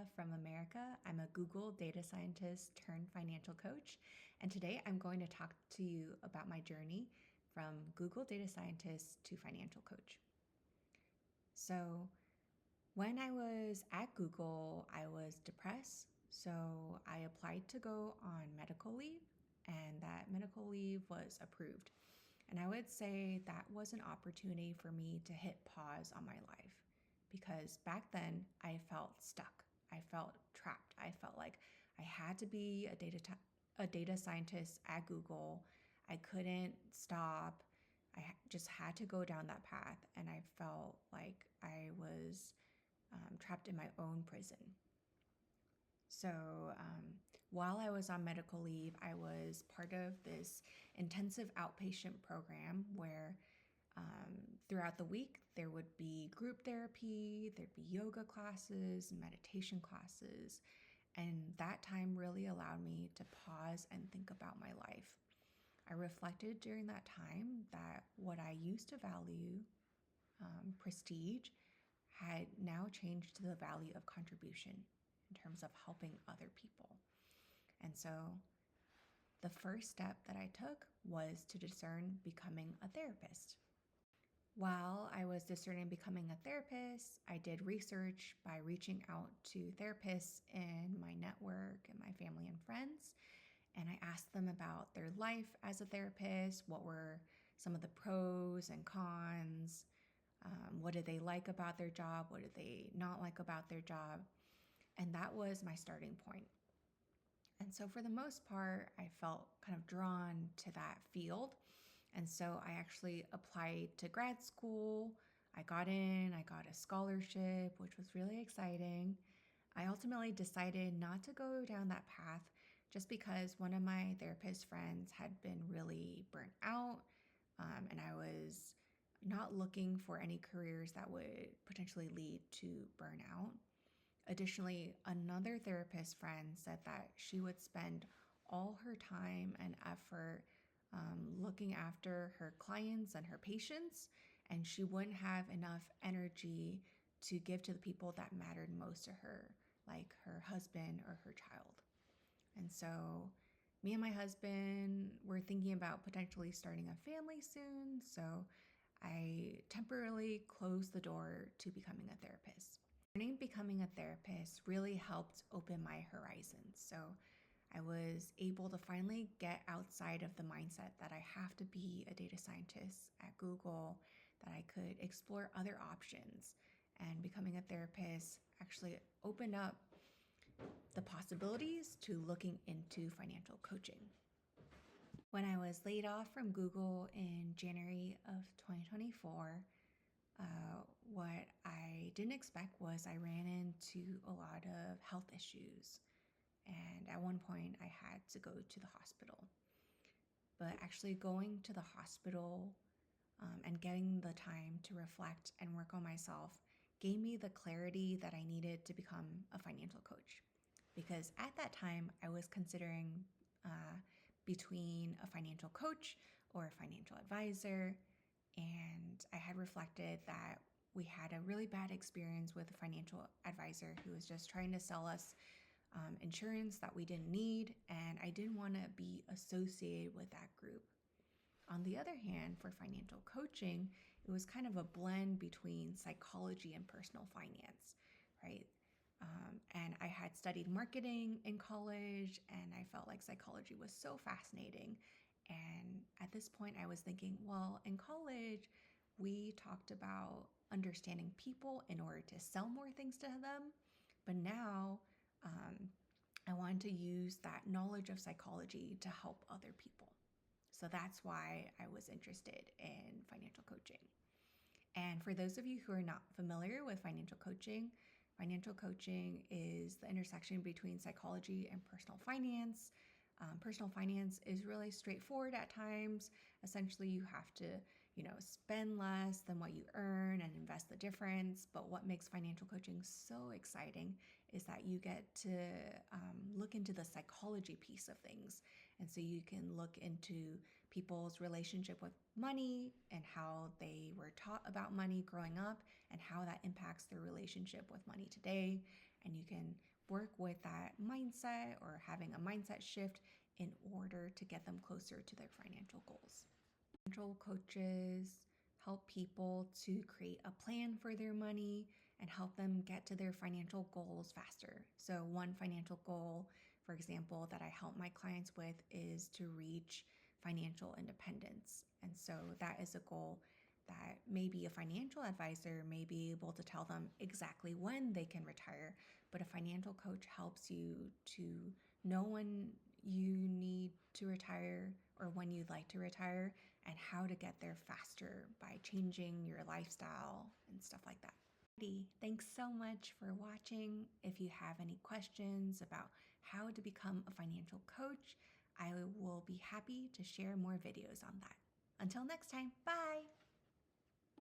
Layla from America. I'm a Google data scientist turned financial coach. And today I'm going to talk to you about my journey from Google data scientist to financial coach. So, when I was at Google, I was depressed. So, I applied to go on medical leave, and that medical leave was approved. And I would say that was an opportunity for me to hit pause on my life because back then I felt stuck. I felt trapped. I felt like I had to be a data scientist at Google. I couldn't stop. Just had to go down that path. And I felt like I was trapped in my own prison. So while I was on medical leave, I was part of this intensive outpatient program where throughout the week there would be group therapy, there'd be yoga classes, meditation classes, and that time really allowed me to pause and think about my life. I reflected during that time that what I used to value, prestige, had now changed to the value of contribution in terms of helping other people. And so the first step that I took was to discern becoming a therapist. While I was discerning becoming a therapist, I did research by reaching out to therapists in my network and my family and friends. And I asked them about their life as a therapist. What were some of the pros and cons? What did they like about their job? What did they not like about their job? And that was my starting point. And so, for the most part, I felt kind of drawn to that field. And so, I actually applied to grad school. I got in, I got a scholarship, which was really exciting. I ultimately decided not to go down that path just because one of my therapist friends had been really burnt out, and I was not looking for any careers that would potentially lead to burnout. Additionally, another therapist friend said that she would spend all her time and effort looking after her clients and her patients, and she wouldn't have enough energy to give to the people that mattered most to her, like her husband or her child. And so, me and my husband were thinking about potentially starting a family soon, so I temporarily closed the door to becoming a therapist. Learning becoming a therapist really helped open my horizons. So I was able to finally get outside of the mindset that I have to be a data scientist at Google, that I could explore other options. And becoming a therapist actually opened up the possibilities to looking into financial coaching. When I was laid off from Google in January of 2024, what I didn't expect was I ran into a lot of health issues. And at one point, I had to go to the hospital. But actually, going to the hospital and getting the time to reflect and work on myself gave me the clarity that I needed to become a financial coach. Because at that time, I was considering between a financial coach or a financial advisor. And I had reflected that we had a really bad experience with a financial advisor who was just trying to sell us insurance that we didn't need. And I didn't want to be associated with that group. On the other hand, for financial coaching, it was kind of a blend between psychology and personal finance, right? And I had studied marketing in college, and I felt like psychology was so fascinating. And at this point, I was thinking, well, in college, we talked about understanding people in order to sell more things to them. But now, I wanted to use that knowledge of psychology to help other people. So that's why I was interested in financial coaching. And for those of you who are not familiar with financial coaching is the intersection between psychology and personal finance. Personal finance is really straightforward at times. Essentially, you have to, spend less than what you earn and invest the difference. But what makes financial coaching so exciting is that you get to look into the psychology piece of things. And so you can look into people's relationship with money and how they were taught about money growing up and how that impacts their relationship with money today. and you can work with that mindset or having a mindset shift in order to get them closer to their financial goals. Financial coaches help people to create a plan for their money and help them get to their financial goals faster. So, one financial goal, for example, that I help my clients with is to reach financial independence. And so, that is a goal that maybe a financial advisor may be able to tell them exactly when they can retire, but a financial coach helps you to know when you need to retire or when you'd like to retire and how to get there faster by changing your lifestyle and stuff like that. Thanks so much for watching. If you have any questions about how to become a financial coach, I will be happy to share more videos on that. Until next time, bye!